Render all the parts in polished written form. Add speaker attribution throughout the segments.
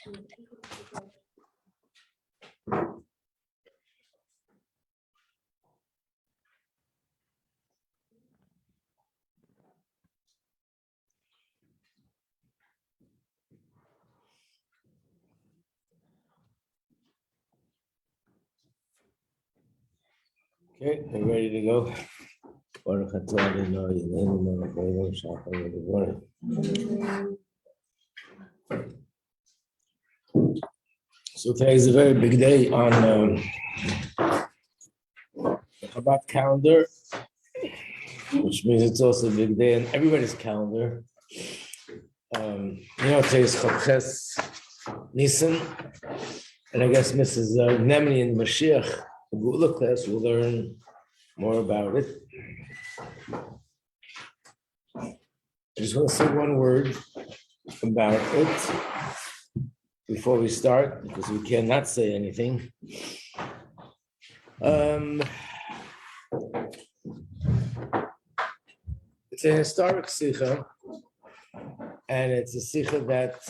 Speaker 1: Okay, we're ready to go. So today is a very big day on the Chabad calendar, which means it's also a big day on everybody's calendar. Today is Chassidus Nissan, and I guess Mrs. Nemni and Mashiach, the Gula class, will learn more about it. I just want to say one word about it before we start, because we cannot say anything. It's a historic sikha, and it's a sikha that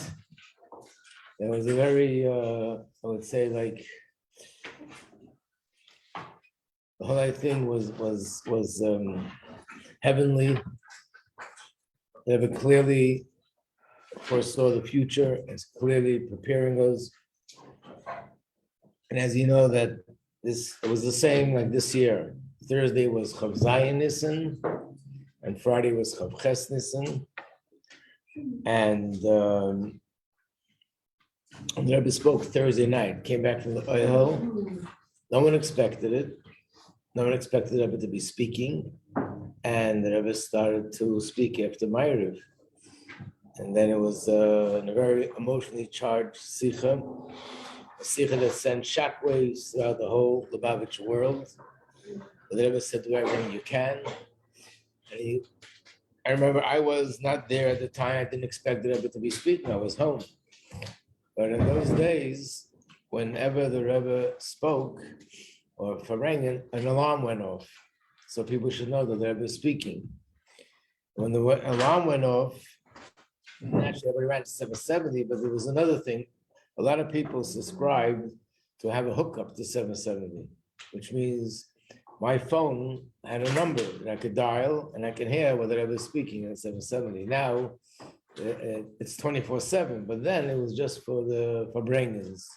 Speaker 1: was a very, I would say, like, the whole thing was heavenly. They never clearly foresaw the future. It's clearly preparing us. And as you know, that it was the same like this year. Thursday was Chav Zayin Nissan, and Friday was Chav Ches Nissan. And the Rebbe spoke Thursday night, came back from the Oihel. No one expected it. No one expected the Rebbe to be speaking. And the Rebbe started to speak after Ma'ariv. And then it was a very emotionally charged sikha, a sikha that sent shockwaves throughout the whole Lubavitch world. The Rebbe said, do everything you can. And I remember I was not there at the time. I didn't expect the Rebbe to be speaking. I was home. But in those days, whenever the Rebbe spoke or Farengen, an alarm went off. So people should know that the Rebbe is speaking. When the alarm went off, actually everybody ran to 770, but there was another thing. A lot of people subscribed to have a hookup to 770, which means my phone had a number that I could dial and I can hear whether I was speaking at 770. Now it's 24/7, but then it was just for brainings.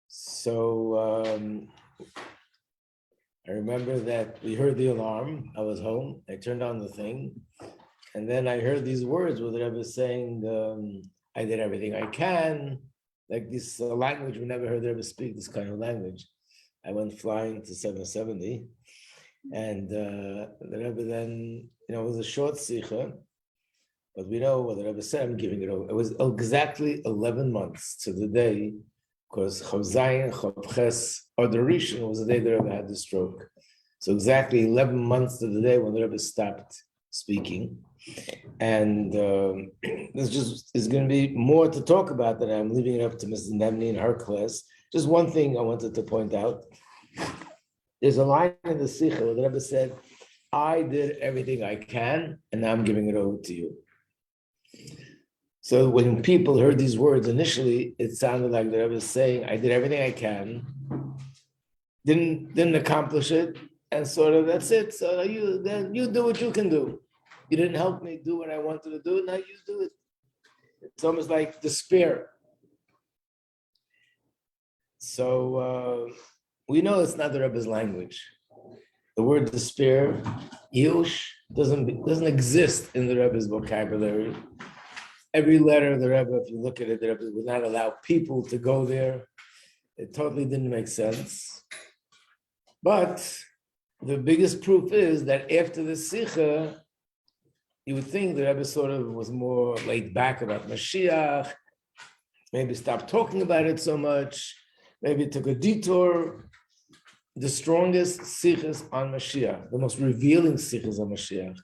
Speaker 1: So I remember that we heard the alarm. I was home. I turned on the thing. And then I heard these words where the Rebbe was saying, I did everything I can. Like this language, we never heard the Rebbe speak this kind of language. I went flying to 770. And the Rebbe then, it was a short sikha. But we know what the Rebbe said, I'm giving it over. It was exactly 11 months to the day, because Chav Zayin, Chav Ches, or the Rishon was the day the Rebbe had the stroke. So exactly 11 months to the day when the Rebbe stopped speaking. And there's just is going to be more to talk about that. I'm leaving it up to Mrs. Nemni and her class. Just one thing I wanted to point out. There's a line in the Sikha where the Rebbe said, I did everything I can, and now I'm giving it over to you. So when people heard these words initially, it sounded like the Rebbe was saying, I did everything I can, didn't accomplish it, and sort of that's it. So you do what you can do. You didn't help me do what I wanted to do, now you do it. It's almost like despair. So we know it's not the Rebbe's language. The word despair, Yush, doesn't exist in the Rebbe's vocabulary. Every letter of the Rebbe, if you look at it, the Rebbe would not allow people to go there. It totally didn't make sense. But the biggest proof is that after the Sikha, you would think the Rebbe sort of was more laid back about Mashiach, maybe stopped talking about it so much, maybe took a detour. The strongest sikhs on Mashiach, the most revealing sikhs on Mashiach,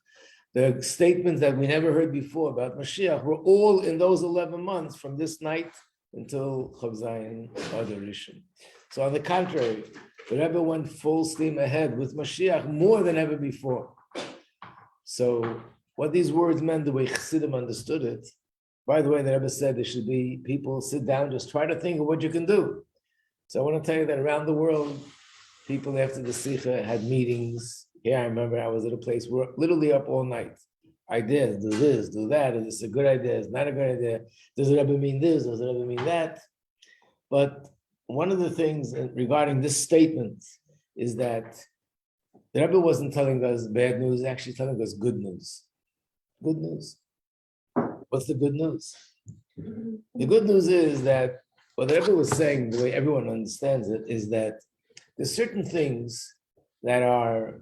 Speaker 1: the statements that we never heard before about Mashiach were all in those 11 months from this night until Chav Zayin Adar Rishon. So on the contrary, the Rebbe went full steam ahead with Mashiach more than ever before. So what these words meant, the way Chassidim understood it, By the way, the Rebbe said there should be people sit down, just try to think of what you can do. So I want to tell you that around the world, people after the Sikha had meetings. Here I remember I was at a place where literally up all night. Ideas, do this, do that. Is this a good idea? Is not a good idea? Does it ever mean this? Does it ever mean that? But one of the things regarding this statement is that the Rebbe wasn't telling us bad news, actually telling us good news. Good news. What's the good news? The good news is that what the Rebbe was saying, the way everyone understands it, is that there's certain things that are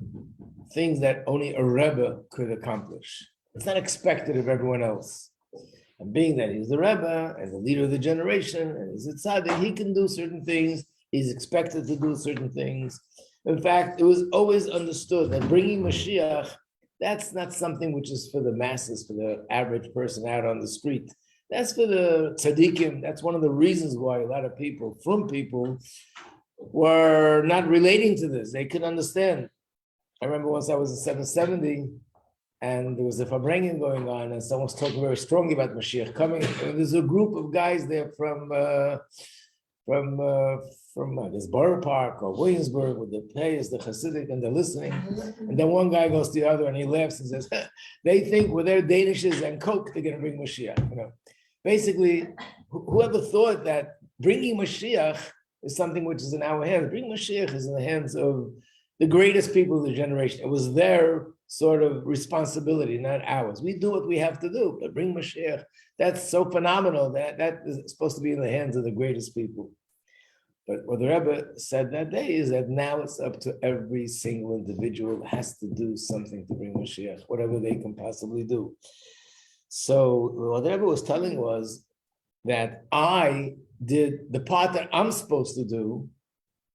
Speaker 1: things that only a Rebbe could accomplish. It's not expected of everyone else. And being that he's the Rebbe and the leader of the generation, and he's a tzaddik, he can do certain things. He's expected to do certain things. In fact, it was always understood that bringing Mashiach, that's not something which is for the masses, for the average person out on the street. That's for the tzaddikim. That's one of the reasons why a lot of people, from people, were not relating to this. They couldn't understand. I remember once I was in 770, and there was a Fabrengen going on, and someone was talking very strongly about Mashiach coming. And there's a group of guys there from this Borough Park or Williamsburg with the players, the Hasidic, and they're listening. And then one guy goes to the other and he laughs and says, they think with their Danishes and Coke, they're going to bring Mashiach. You know, basically, whoever thought that bringing Mashiach is something which is in our hands. Bringing Mashiach is in the hands of the greatest people of the generation. It was their sort of responsibility, not ours. We do what we have to do, but bring Mashiach, that's so phenomenal that is supposed to be in the hands of the greatest people. But what the Rebbe said that day is that now it's up to every single individual has to do something to bring Mashiach, whatever they can possibly do. So what the Rebbe was telling was that I did the part that I'm supposed to do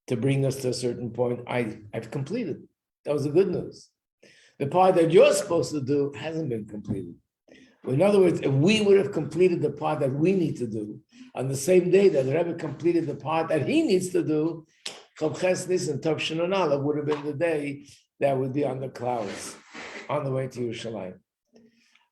Speaker 1: to bring us to a certain point, I've completed. That was the good news. The part that you're supposed to do hasn't been completed. In other words, if we would have completed the part that we need to do on the same day that the Rebbe completed the part that he needs to do, Chof Ches and Tov Shinun Aleph would have been the day that would be on the clouds, on the way to Yerushalayim.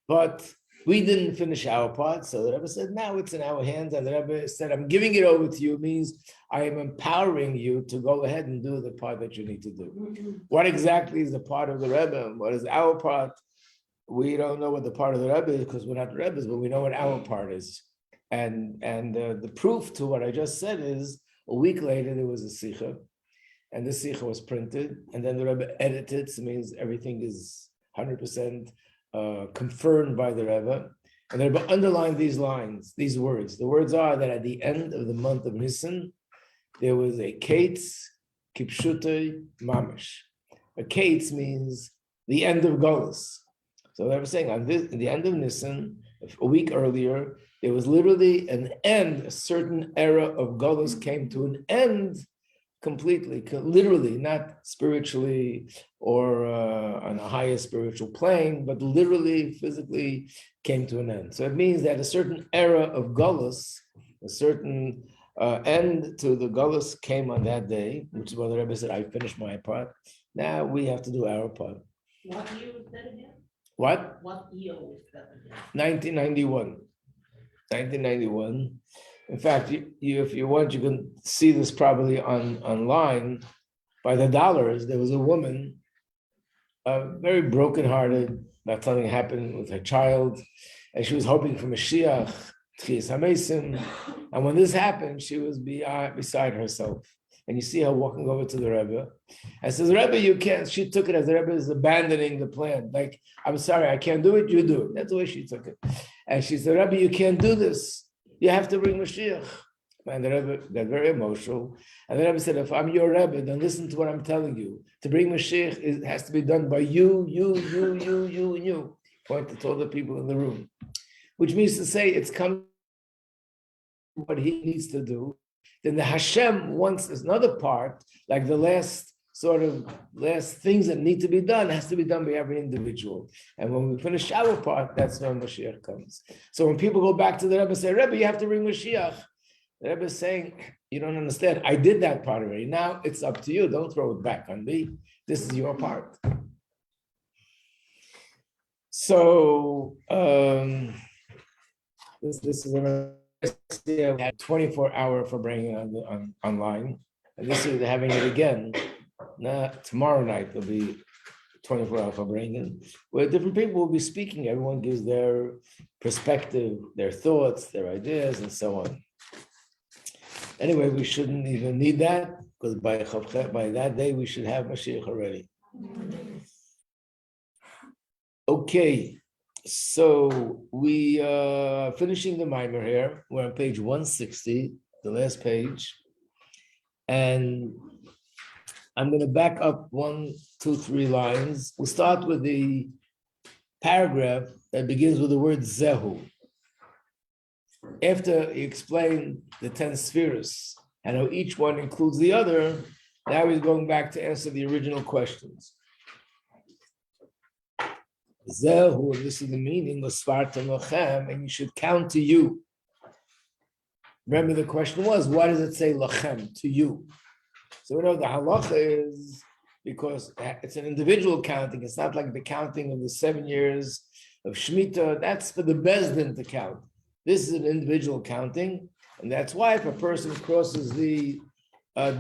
Speaker 1: But we didn't finish our part, so the Rebbe said, now it's in our hands, and the Rebbe said, I'm giving it over to you, means I am empowering you to go ahead and do the part that you need to do. What exactly is the part of the Rebbe? What is our part? We don't know what the part of the Rebbe is because we're not Rebbes, but we know what our part is. And the proof to what I just said is a week later there was a Sikha, and the Sikha was printed, and then the Rebbe edited, so it means everything is 100% confirmed by the Rebbe. And the Rebbe underlined these lines, these words. The words are that at the end of the month of Nissan, there was a Kates Kipshutei Mamish. A Kates means the end of Golus. So they were saying on this, at the end of Nissan, a week earlier, there was literally an end, a certain era of Golus came to an end completely, literally, not spiritually or on a higher spiritual plane, but literally, physically came to an end. So it means that a certain era of Golus, a certain end to the Golus came on that day, which is what the Rebbe said, I finished my part. Now we have to do our part.
Speaker 2: What year was that again?
Speaker 1: What?
Speaker 2: What year was that again?
Speaker 1: 1991. 1991. In fact, you if you want, you can see this probably online by the dollars. There was a woman, very brokenhearted, about something happened with her child, and she was hoping for Mashiach, Tchias HaMesim. And when this happened, she was beside herself. And you see her walking over to the Rebbe and says, Rebbe, you can't. She took it as the Rebbe is abandoning the plan. Like, I'm sorry, I can't do it, you do it. That's the way she took it. And she said, Rebbe, you can't do this. You have to bring Mashiach. And the Rebbe got very emotional. And the Rebbe said, if I'm your Rebbe, then listen to what I'm telling you. To bring Mashiach, it has to be done by you, and you. Pointed to all the people in the room. Which means to say, it's coming what he needs to do. Then the Hashem wants another part, like the last things that need to be done, has to be done by every individual. And when we finish our part, that's when Mashiach comes. So when people go back to the Rebbe and say, Rebbe, you have to bring Mashiach. The Rebbe is saying, you don't understand. I did that part already. Now it's up to you. Don't throw it back on me. This is your part. So, This is we had 24-hour for bringing on online, and this year they're having it again. Tomorrow night there'll be 24-hour for bringing, where different people will be speaking. Everyone gives their perspective, their thoughts, their ideas, and so on. Anyway, we shouldn't even need that because by that day we should have Mashiach already. Okay, so we are finishing the mimer here. We're on page 160, the last page. And I'm going to back up 1, 2, 3 lines. We'll start with the paragraph that begins with the word Zehu. After he explained the 10 spheres and how each one includes the other, now he's going back to answer the original questions. Zehu, this is the meaning of Svartam Lachem, and you should count to you. Remember, the question was, why does it say Lachem, to you? So we know the halacha is because it's an individual counting. It's not like the counting of the 7 years of Shemitah. That's for the Bezdin to count. This is an individual counting, and that's why if a person crosses the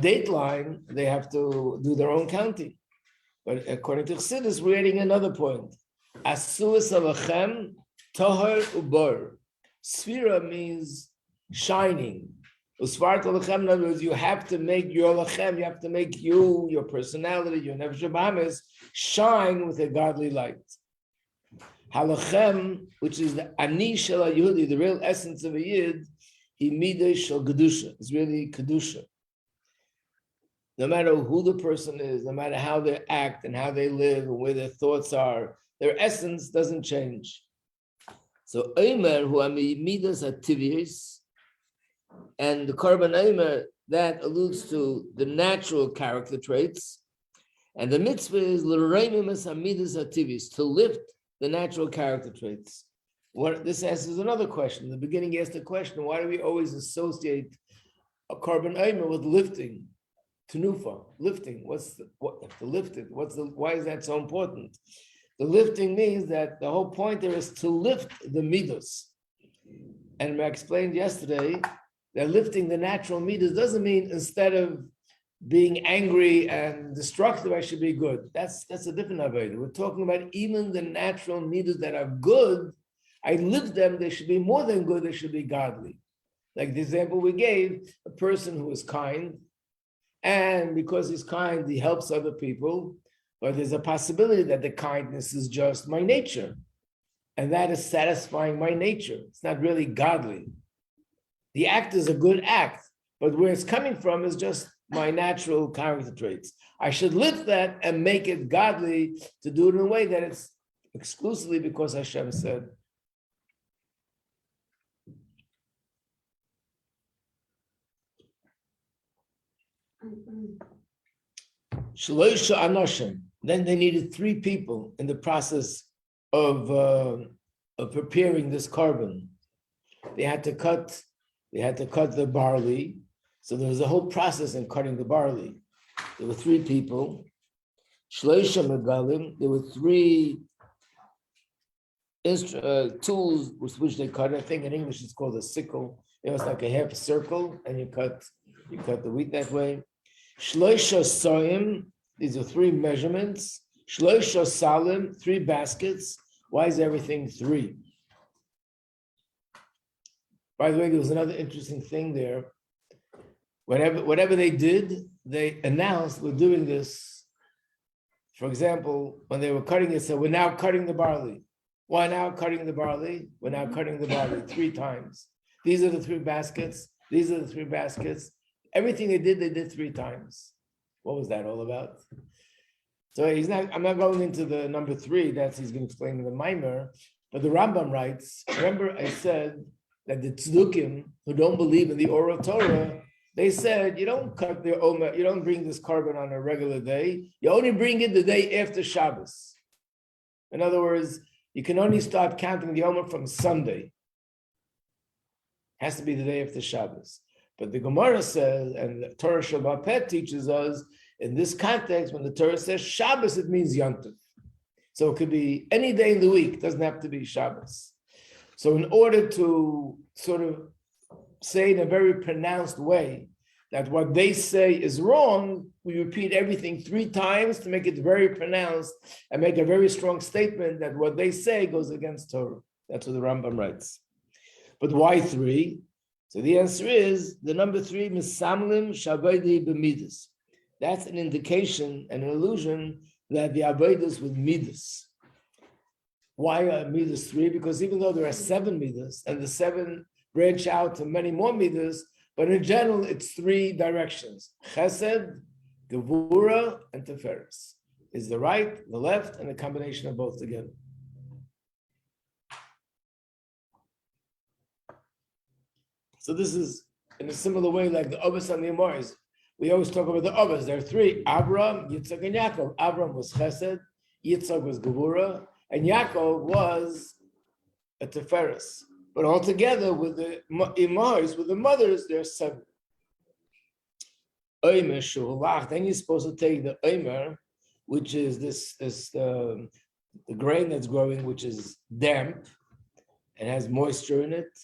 Speaker 1: date line, they have to do their own counting. But according to Chassidus, we're adding another point. Asuas alachem tohar ubor. Sphira means shining. Usvart alachem, in other words, you have to make your lachem, you have to make you, your personality, your nefesh habahamis, shine with a godly light. Halachem, which is the ani shel Yehudi, the real essence of a yid, he midei shel kedusha. It's really kedusha. No matter who the person is, no matter how they act and how they live and where their thoughts are, their essence doesn't change. So Eimer, who are midas ativius, and the Korban Eimer, that alludes to the natural character traits, and the mitzvah is l'reimimus amidas ativius, to lift the natural character traits. This answers another question. In the beginning, he asked the question, why do we always associate a Korban Eimer with lifting? Tenufa, lifting. Why is that so important? The lifting means that the whole point there is to lift the midos. And I explained yesterday that lifting the natural midos doesn't mean instead of being angry and destructive, I should be good. That's a different avodah. We're talking about even the natural midos that are good. I lift them, they should be more than good, they should be godly. Like the example we gave, a person who is kind, and because he's kind, he helps other people, but there's a possibility that the kindness is just my nature, and that is satisfying my nature. It's not really godly. The act is a good act, but where it's coming from is just my natural character traits. I should lift that and make it godly to do it in a way that it's exclusively because Hashem said. Shloisha Anoshim. Then they needed 3 people in the process of preparing this korban. They had to cut the barley. So there was a whole process in cutting the barley. There were 3 people. Shloisha Megalim. There were 3 tools with which they cut. I think in English it's called a sickle. It's like a half circle, and you cut the wheat that way. Shloisha soim, these are 3 measurements. Shloisha salim, 3 baskets. Why is everything 3? By the way, there was another interesting thing there. Whatever they did, they announced we're doing this. For example, when they were cutting it, said, we're now cutting the barley. Why now cutting the barley? We're now cutting the barley 3 times. These are the 3 baskets. These are the 3 baskets. Everything they did 3 times. What was that all about? So I'm not going into the number 3, he's going to explain in the Maimer, but the Rambam writes, remember I said that the Tzdukim who don't believe in the oral Torah, they said, you don't cut the Omer, you don't bring this korban on a regular day, you only bring it the day after Shabbos. In other words, you can only start counting the Omer from Sunday. Has to be the day after Shabbos. But the Gemara says, and the Torah Shabbat Pet teaches us, in this context, when the Torah says Shabbos, it means Yom Tov. So it could be any day in the week, it doesn't have to be Shabbos. So in order to sort of say in a very pronounced way that what they say is wrong, we repeat everything 3 times to make it very pronounced and make a very strong statement that what they say goes against Torah. That's what the Rambam writes. But why 3? So the answer is the number 3, Misamlim Shavedi B'Midas. That's an indication, an illusion that the Avodas with Midas. Why are Midas 3? Because even though there are 7 Midas and the 7 branch out to many more Midas, but in general, it's 3 directions. Chesed, Gevura, and Tiferes. Is the right, the left, and a combination of both together. So this is in a similar way like the Ovis and the Amoris. We always talk about the Ovis. There are 3, Abraham, Yitzchak, and Yaakov. Abraham was Chesed, Yitzchak was Gevura, and Yaakov was a Tiferes. But altogether with the Imars, with the mothers, there's 7. Omer Shulach, then you're supposed to take the Omer, which is the grain that's growing, which is damp and has moisture in it.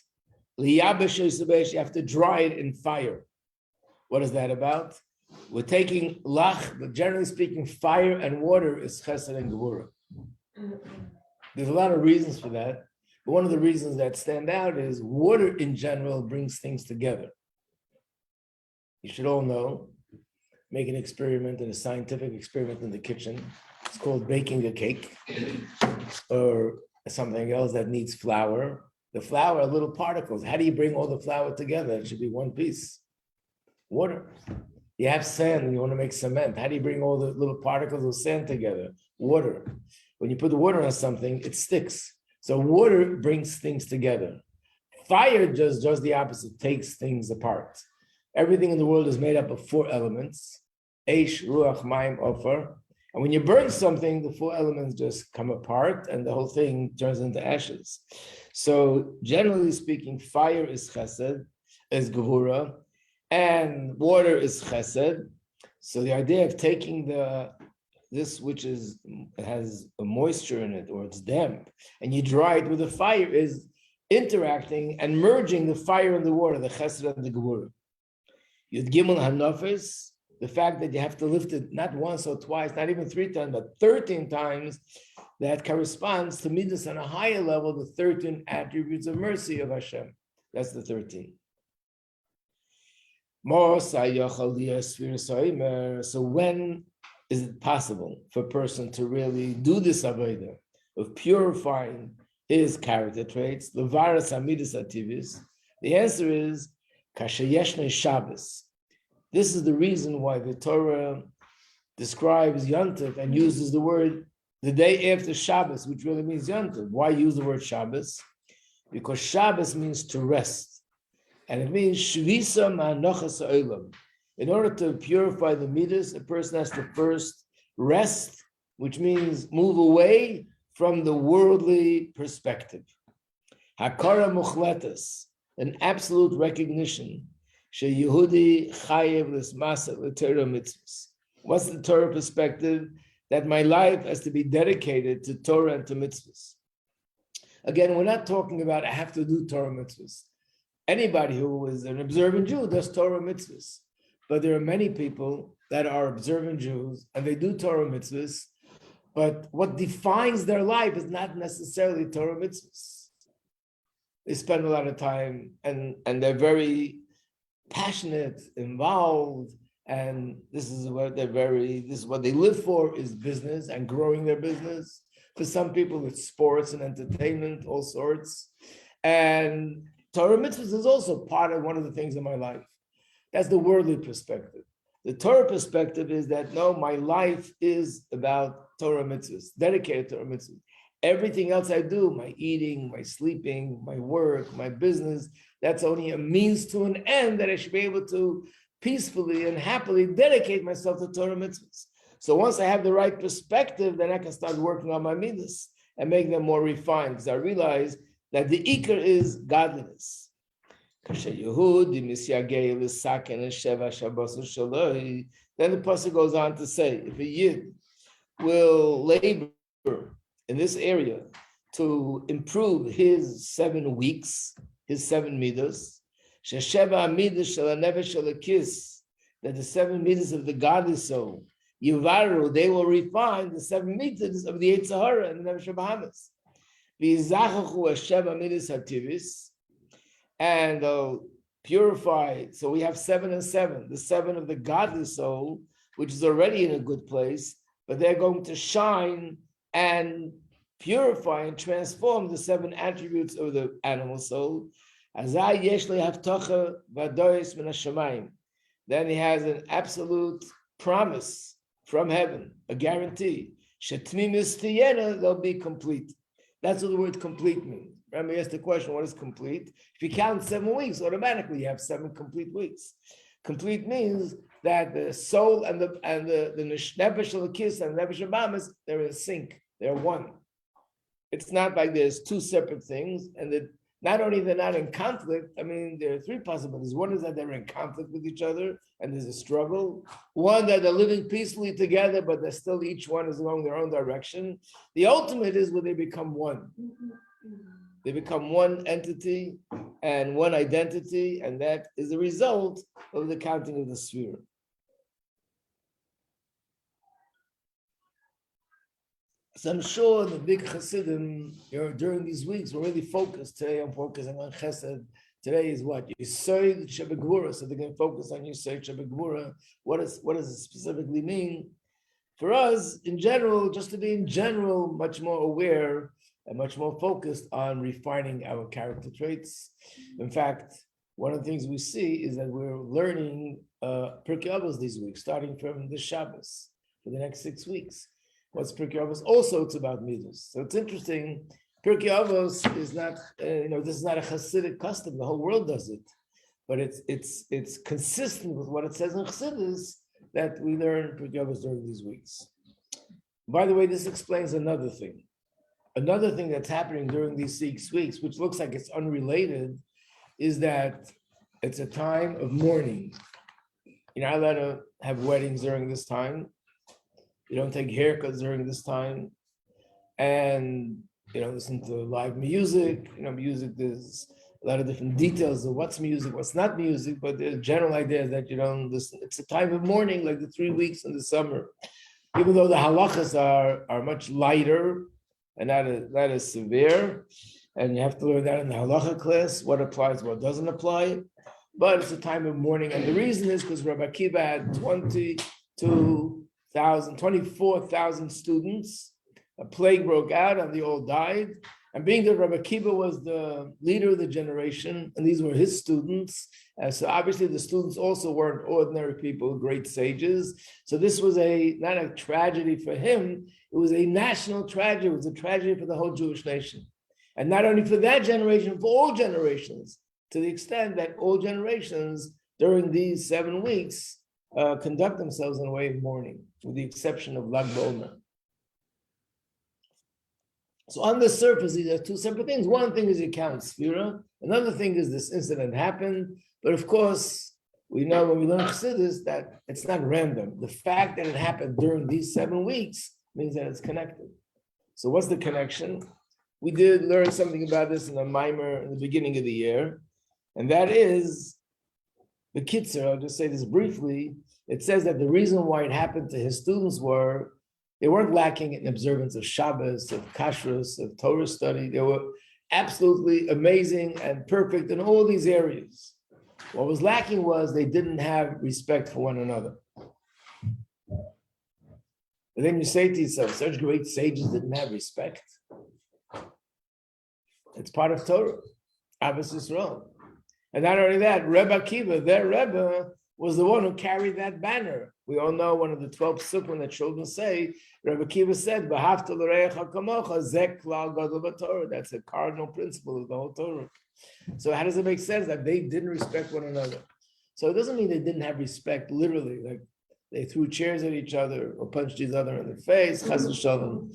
Speaker 1: You have to dry it in fire. What is that about? We're taking lach, but generally speaking, fire and water is chesed and gevura. There's a lot of reasons for that. But one of the reasons that stand out is water in general brings things together. You should all know, make an experiment, a scientific experiment in the kitchen. It's called baking a cake or something else that needs flour. The flour are little particles. How do you bring all the flour together? It should be one piece. Water. You have sand and you want to make cement. How do you bring all the little particles of sand together? Water. When you put the water on something, it sticks. So water brings things together. Fire does the opposite, takes things apart. Everything in the world is made up of 4 elements. Eish, Ruach, Mayim, Ofer. And when you burn something, the 4 elements just come apart and the whole thing turns into ashes. So generally speaking, fire is chesed, is gevura, and water is chesed. So the idea of taking this which has a moisture in it or it's damp, and you dry it with a fire is interacting and merging the fire and the water, the chesed and the gevura. Yud Gimel Hanofis, the fact that you have to lift it not once or twice, not even 3 times, but 13 times, that corresponds to midas on a higher level, the 13 attributes of mercy of Hashem. That's the 13. So when is it possible for a person to really do this avodah of purifying his character traits, the varas hamidus ativis? The answer is kashayeshne Shabbos. This is the reason why the Torah describes Yontif and uses the word the day after Shabbos, which really means Yontif. Why use the word Shabbos? Because Shabbos means to rest. And it means Shvisa ma'anochas ha'olam. In order to purify the midas, a person has to first rest, which means move away from the worldly perspective. Hakara muchletas, an absolute recognition. Sheyehudi chayev l'smasa l'Torah mitzvahs. What's the Torah perspective? That my life has to be dedicated to Torah and to mitzvahs. Again, we're not talking about I have to do Torah mitzvahs. Anybody who is an observant Jew does Torah mitzvahs. But there are many people that are observant Jews and they do Torah mitzvahs, but what defines their life is not necessarily Torah mitzvahs. They spend a lot of time and they're very passionate, involved, and this is what they live for is business and growing their business. For some people, it's sports and entertainment, all sorts. And Torah mitzvahs is also part of one of the things in my life. That's the worldly perspective. The Torah perspective is that, no, my life is about Torah mitzvahs, dedicated Torah mitzvahs. Everything else I do, my eating, my sleeping, my work, my business, that's only a means to an end that I should be able to peacefully and happily dedicate myself to Torah mitzvahs. So once I have the right perspective, then I can start working on my midas and make them more refined, because I realize that the ikar is godliness. Then the pasuk goes on to say, if a yid will labor in this area to improve his 7 weeks, his 7 midas, that the 7 midas of the godly soul, Yuvaru, they will refine the 7 midas of the Yetzer Hara and the Nefesh Bahamas. And they'll purify. So we have 7 and 7, the 7 of the godly soul, which is already in a good place, but they're going to shine and purify and transform the 7 attributes of the animal soul. Then he has an absolute promise from heaven, a guarantee. They'll be complete. That's what the word complete means. Remember, asked the question, what is complete? If you count 7 weeks, automatically you have 7 complete weeks. Complete means that the soul and the nefesh elokis and the nefesh abamas, they're in sync. They're one. It's not like there's 2 separate things, and that not only they're not in conflict. I mean, there are 3 possibilities. One is that they're in conflict with each other, and there's a struggle. One, that they're living peacefully together, but they're still each one is along their own direction. The ultimate is where they become one. They become one entity and one identity, and that is a result of the counting of the sphere. So I'm sure the big Chassidim, during these weeks, we're really focused. Today I'm focusing on Chesed. Today is what? Yisoid Shebegvura. So they're going to focus on Yisoid Shebegvura. What does it specifically mean? For us, in general, just to be in general much more aware and much more focused on refining our character traits. In fact, one of the things we see is that we're learning Pirkei Avos these weeks, starting from the Shabbos for the next 6 weeks. What's Pirkei Avos? Also, it's about midos. So it's interesting. Pirkei Avos is not, this is not a Hasidic custom. The whole world does it, but it's consistent with what it says in Chassidus that we learn Pirkei Avos during these weeks. By the way, this explains another thing. Another thing that's happening during these 6 weeks, which looks like it's unrelated, is that it's a time of mourning. You're not allowed to have weddings during this time. You don't take haircuts during this time. And you don't listen to live music. Music, there's a lot of different details of what's music, what's not music, but the general idea is that you don't listen. It's a time of mourning, like the 3 weeks in the summer. Even though the halachas are much lighter and not as severe, and you have to learn that in the halacha class, what applies, what doesn't apply. But it's a time of mourning, and the reason is because Rabbi Akiva had 24,000 students. A plague broke out, and they all died. And being that Rabbi Akiva was the leader of the generation, and these were his students, so obviously the students also weren't ordinary people, great sages. So this was not a tragedy for him, it was a national tragedy. It was a tragedy for the whole Jewish nation. And not only for that generation, for all generations, to the extent that all generations during these 7 weeks conduct themselves in a way of mourning, with the exception of Lag BaOmer. So on the surface, these are 2 separate things. One thing is you count Sphira. Another thing is this incident happened. But of course, we know when we learn Chassidus that it's not random. The fact that it happened during these 7 weeks means that it's connected. So what's the connection? We did learn something about this in a mimer in the beginning of the year. And that is, the Kitzur, I'll just say this briefly. It says that the reason why it happened to his students they weren't lacking in observance of Shabbos, of Kashrus, of Torah study. They were absolutely amazing and perfect in all these areas. What was lacking was they didn't have respect for one another. But then you say to yourself, such great sages didn't have respect. It's part of Torah, Ahavas Yisrael. And not only that, Rebbe Akiva, their Rebbe, was the one who carried that banner. We all know one of the 12 psukim that children say, Rebbe Akiva said, "V'ahavta l'reacha kamocha, zeh klal gadol b'Torah." That's a cardinal principle of the whole Torah. So how does it make sense that they didn't respect one another? So it doesn't mean they didn't have respect literally, like they threw chairs at each other or punched each other in the face, chas v'shalom.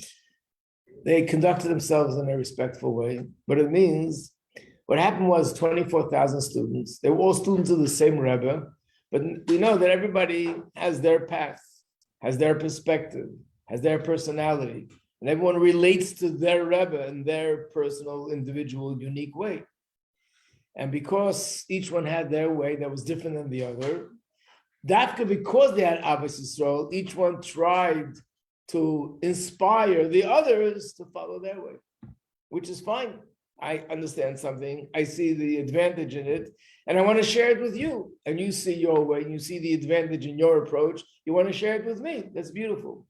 Speaker 1: They conducted themselves in a respectful way. But it means, what happened was 24,000 students. They were all students of the same Rebbe. But we know that everybody has their path, has their perspective, has their personality. And everyone relates to their Rebbe in their personal, individual, unique way. And because each one had their way that was different than the other, because they had Abbas Yisrael, each one tried to inspire the others to follow their way, which is fine. I understand something, I see the advantage in it, and I want to share it with you. And you see your way, and you see the advantage in your approach, you want to share it with me. That's beautiful.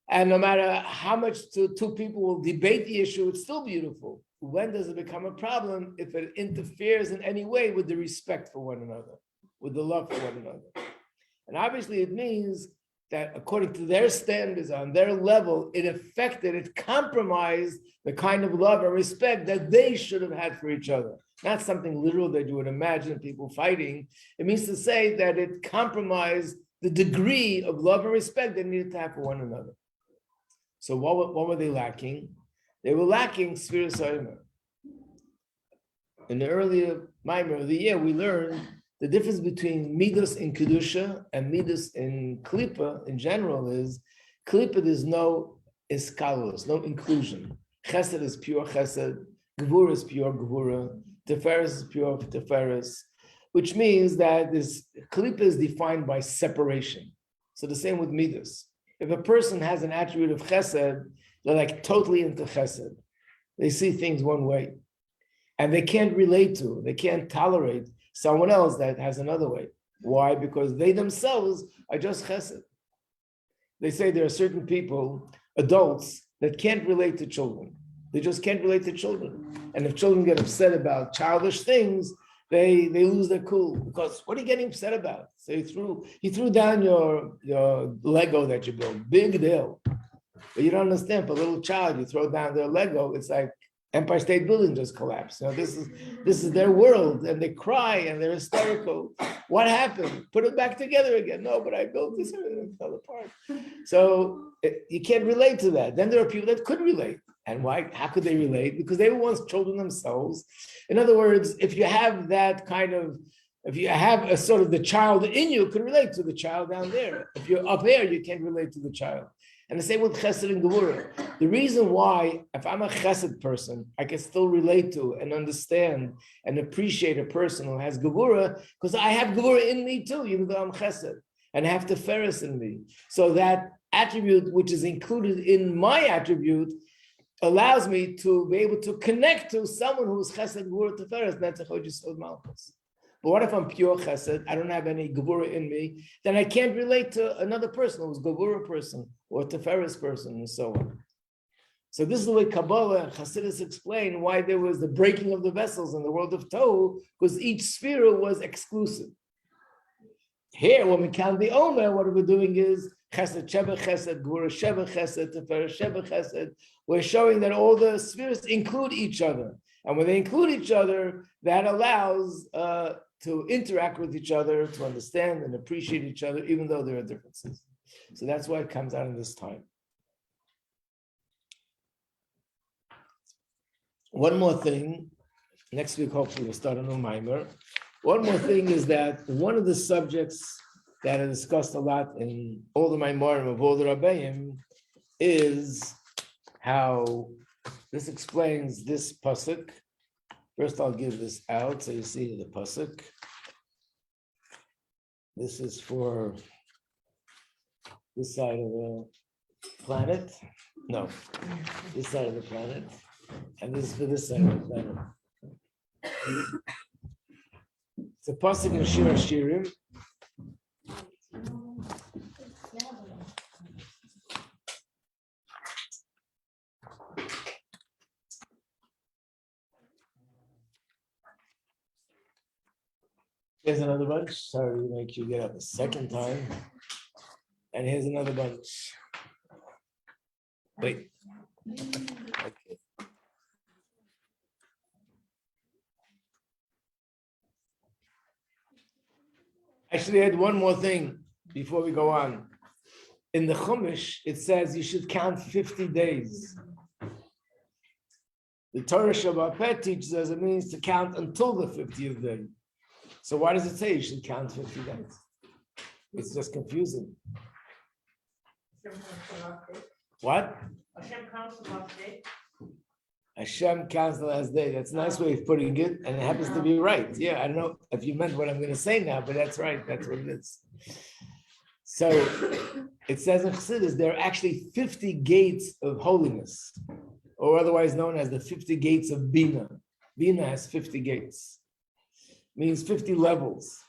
Speaker 1: And no matter how much two people will debate the issue, it's still beautiful. When does it become a problem? If it interferes in any way with the respect for one another, with the love for one another. And obviously it means that according to their standards, on their level, it compromised the kind of love and respect that they should have had for each other. Not something literal that you would imagine people fighting. It means to say that it compromised the degree of love and respect they needed to have for one another. So what were they lacking? They were lacking Sfiras Omer. In the earlier Maimer of the year, we learned the difference between Midas in Kedusha and Midas in Klippa in general is, Klippa there's no iskalos, no inclusion. Chesed is pure chesed, Gevura is pure Gevura, Teferes is pure Teferes, which means that this Klippa is defined by separation. So the same with Midas. If a person has an attribute of chesed, they're like totally into chesed. They see things one way. And they can't relate to, they can't tolerate someone else that has another way. Why? Because they themselves are just chesed. They say there are certain people, adults, that can't relate to children. They just can't relate to children. And if children get upset about childish things, they lose their cool, because what are you getting upset about? So he threw down your Lego that you built, big deal. But you don't understand, for a little child, you throw down their Lego, it's like Empire State Building just collapsed. This is their world, and they cry and they're hysterical. What happened? Put it back together again. No, but I built this and it fell apart. So you can't relate to that. Then there are people that could relate. And why? How could they relate? Because they were once children themselves. In other words, if you have a sort of the child in you, could relate to the child down there. If you're up there, you can't relate to the child. And the same with Chesed and Gevura. The reason why, if I'm a Chesed person, I can still relate to and understand and appreciate a person who has Gevura, because I have Gevura in me too, even though I'm Chesed, and I have Teferes in me. So that attribute, which is included in my attribute, allows me to be able to connect to someone who's Chesed, Gevura, Teferes, Netzach, Hod, Yisod, Malchus. But what if I'm pure chesed, I don't have any Gevura in me, then I can't relate to another person who's Gevura person or Teferes person and so on. So this is the way Kabbalah and Chassidus explain why there was the breaking of the vessels in the world of Tohu, because each sphere was exclusive. Here, when we count the Omer, what we're doing is Chesed, Sheva Chesed, Gevura Sheva Chesed, Teferes Sheva Chesed. We're showing that all the spheres include each other. And when they include each other, that allows to interact with each other, to understand and appreciate each other, even though there are differences. So that's why it comes out in this time. One more thing, next week hopefully we'll start a new mimer. One more thing is that one of the subjects that are discussed a lot in all the Maimarim of all the Rabbeim is how this explains this pasuk. First, I'll give this out so you see the pasuk. This is for this side of the planet. No, this side of the planet. And this is for this side of the planet. It's a pasuk in Shir Hashirim. Here's another bunch. Sorry to make you get up a second time. And here's another bunch. Wait. Okay. Actually, I had one more thing before we go on. In the Chumash, it says you should count 50 days. The Torah Shabbat Peh teaches us it means to count until the 50th day. So why does it say you should count 50 days? It's just confusing. What?
Speaker 2: Hashem counts the last day.
Speaker 1: Hashem counts the last day. That's a nice way of putting it, and it happens to be right. Yeah, I don't know if you meant what I'm going to say now, but that's right. That's what it is. So it says in Chassidus, there are actually 50 gates of holiness, or otherwise known as the 50 gates of Bina. Bina has 50 gates, means 50 levels.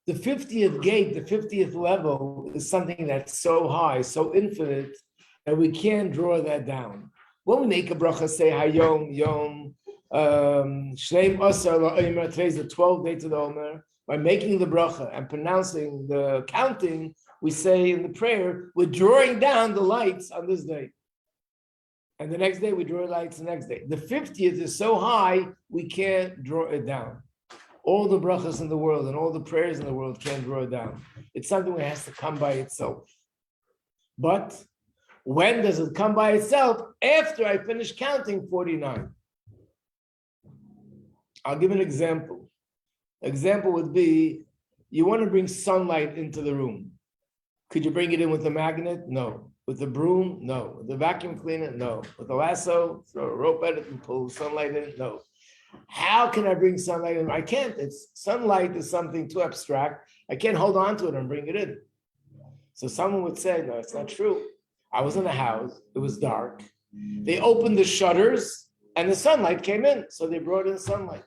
Speaker 1: The 50th gate, the 50th level, is something that's so high, so infinite, that we can't draw that down. When we make a bracha, say Hayom, Yom, Shleim Asar La'omer, today's the 12th day to the Omer, by making the bracha and pronouncing the counting, we say in the prayer, we're drawing down the lights on this day. And the next day, we draw lights the next day. The 50th is so high, we can't draw it down. All the brachas in the world and all the prayers in the world can't draw it down. It's something that has to come by itself. But when does it come by itself? After I finish counting 49. I'll give an example. Example would be, you want to bring sunlight into the room. Could you bring it in with a magnet? No. With the broom? No. With the vacuum cleaner? No. With a lasso? Throw a rope at it and pull sunlight in? No. How can I bring sunlight in? I can't. Sunlight is something too abstract. I can't hold on to it and bring it in. So someone would say, no, it's not true. I was in a house. It was dark. They opened the shutters and the sunlight came in. So they brought in sunlight.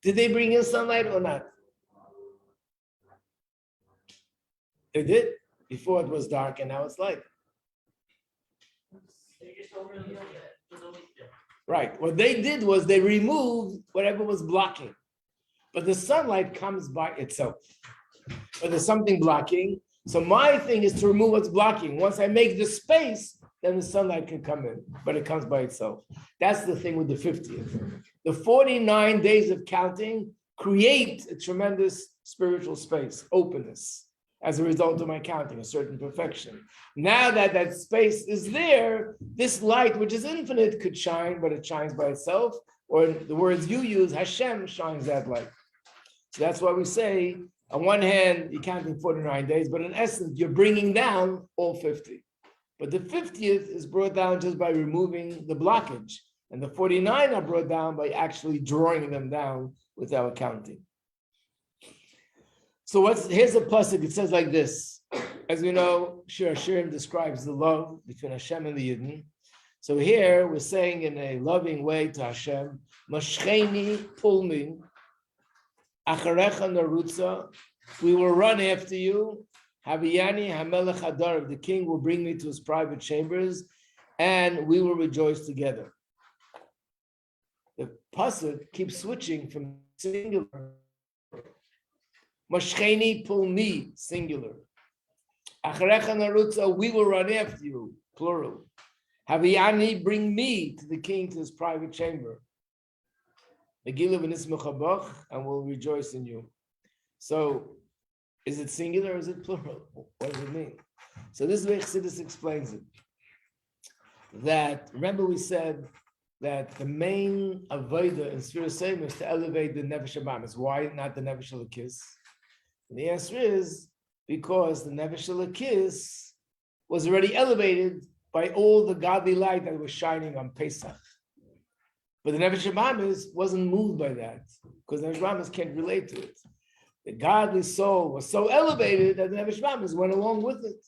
Speaker 1: Did they bring in sunlight or not? They did. Before it was dark and now it's light.
Speaker 2: They just overlooked it. It was always there.
Speaker 1: Right. What they did was they removed whatever was blocking. But the sunlight comes by itself. But there's something blocking. So my thing is to remove what's blocking. Once I make the space, then the sunlight can come in. But it comes by itself. That's the thing with the 50th. The 49 days of counting create a tremendous spiritual space, openness, as a result of my counting, a certain perfection. Now that that space is there, this light, which is infinite, could shine, but it shines by itself. Or the words you use, Hashem shines that light. So that's why we say, on one hand, you're counting 49 days, but in essence, you're bringing down all 50. But the 50th is brought down just by removing the blockage. And the 49 are brought down by actually drawing them down without counting. So here's a pasuk. It says like this. As we know, Shir Hashirim describes the love between Hashem and the Yidden. So here we're saying in a loving way to Hashem, Mashcheni pulmi, acharecha narutza, we will run after you. Haviyani hamelech hadar, the king will bring me to his private chambers, and we will rejoice together. The pasuk keeps switching from singular. Mashcheni pulmi, singular. Acharecha narutza, we will run after you, plural. Haviyani, bring me to the king to his private chamber. Megillah v'nismechabach, and we'll rejoice in you. So, is it singular or is it plural? What does it mean? So this is where Chassidus explains it. That, remember we said that the main avodah in Sfira Seim is to elevate the Nefesh HaBamis. Why not the Nefesh HaLekis? And the answer is because the Nefesh HaLekis was already elevated by all the godly light that was shining on Pesach. But the Nefesh HaBamis wasn't moved by that because the Nefesh HaBamis can't relate to it. The godly soul was so elevated that the Nefesh HaBamis went along with it.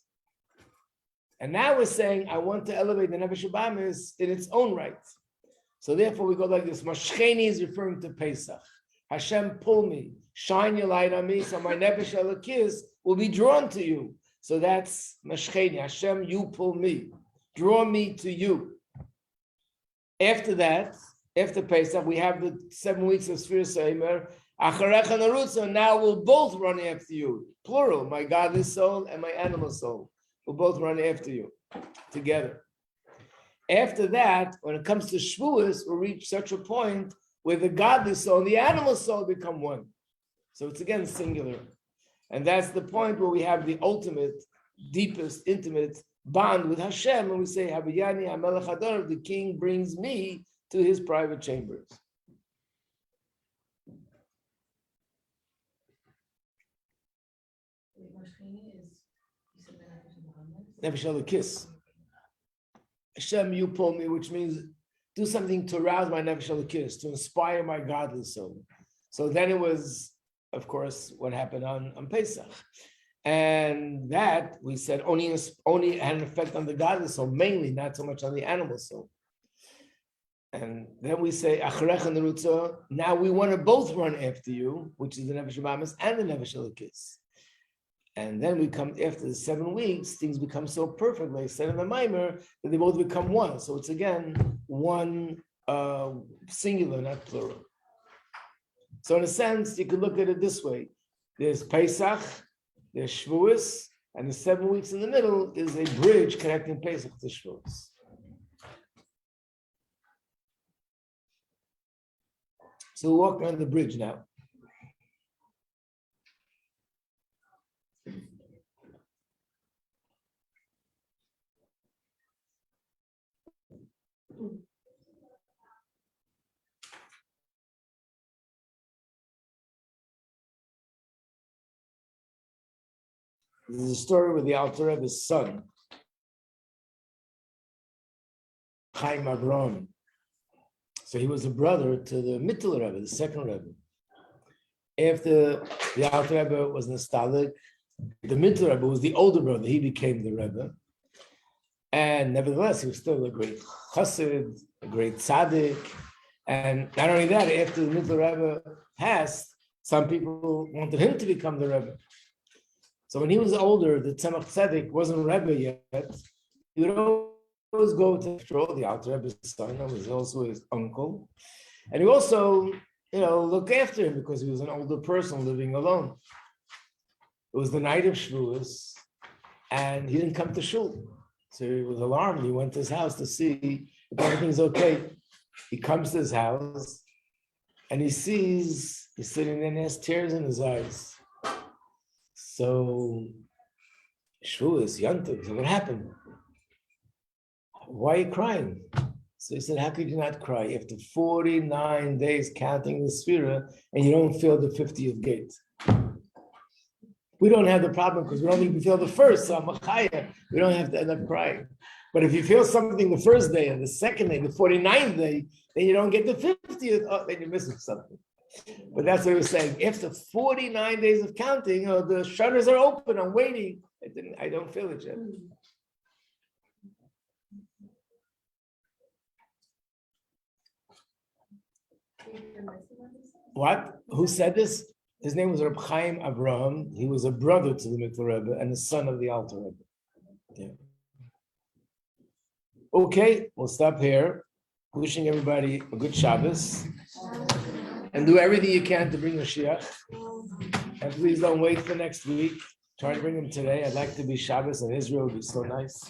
Speaker 1: And now we're saying, I want to elevate the Nefesh HaBamis in its own right. So therefore we go like this. Mashcheni is referring to Pesach. Hashem, pull me, shine your light on me, so my Nefesh HaLekis will be drawn to you. So that's Mashcheni. Hashem, you pull me. Draw me to you. After that, after Pesach, we have the 7 weeks of Sfira Seimer. Acharecha narutza, now we'll both run after you. Plural, my godly soul and my animal soul. We'll both run after you together. After that, when it comes to Shavuos, we'll reach such a point where the godly soul and the animal soul become one. So it's again singular. And that's the point where we have the ultimate, deepest, intimate bond with Hashem, and we say, Haviyani hamelech hadar, the king brings me to his private chambers. Nefesh HaLekis. Hashem, you pull me, which means do something to arouse my nefesh elokis, to inspire my godly soul. So then it was, of course, what happened on Pesach. And that, we said, only had an effect on the godly soul, mainly, not so much on the animal soul. And then we say, now we want to both run after you, which is the nefesh habahamis and the nefesh elokis. And then we come, after the 7 weeks, things become so perfect, like I said in the Maimer, that they both become one. So it's again, one singular, not plural. So in a sense, you could look at it this way. There's Pesach, there's Shavuos, and the 7 weeks in the middle is a bridge connecting Pesach to Shavuos. So we'll walk around the bridge now. This is a story with the Alter Rebbe's son, Chaim Avraham. So he was a brother to the Mittel Rebbe, the second Rebbe. After the Alter Rebbe was nostalgic, the Mittel Rebbe was the older brother. He became the Rebbe. And nevertheless, he was still a great chassid, a great tzaddik. And not only that, after the Mittel Rebbe passed, some people wanted him to become the Rebbe. So when he was older, the Tzemach Tzedek wasn't Rebbe yet. He would always go to the Alter Rebbe's son, that was also his uncle. And he also, look after him because he was an older person living alone. It was the night of Shavuos, and he didn't come to shul. So he was alarmed. He went to his house to see if everything's okay. He comes to his house, and he sees he's sitting there and he has tears in his eyes. So, Shavuos, Yontif, so what happened? Why are you crying? So he said, how could you not cry after 49 days counting the Sphira and you don't feel the 50th gate? We don't have the problem because we don't even feel the first, so Machaya, we don't have to end up crying. But if you feel something the first day and the second day, the 49th day, then you don't get the 50th, then you're missing something. But that's what he was saying. After 49 days of counting, the shutters are open, I'm waiting. I don't feel it yet. What? Who said this? His name was Reb Chaim Avraham. He was a brother to the Mikveh Rebbe and the son of the Alter Rebbe. Yeah. Okay, we'll stop here. Wishing everybody a good Shabbos. And do everything you can to bring your Mashiach. And please don't wait for next week. Try to bring him today. I'd like to be Shabbos in Israel. It would be so nice.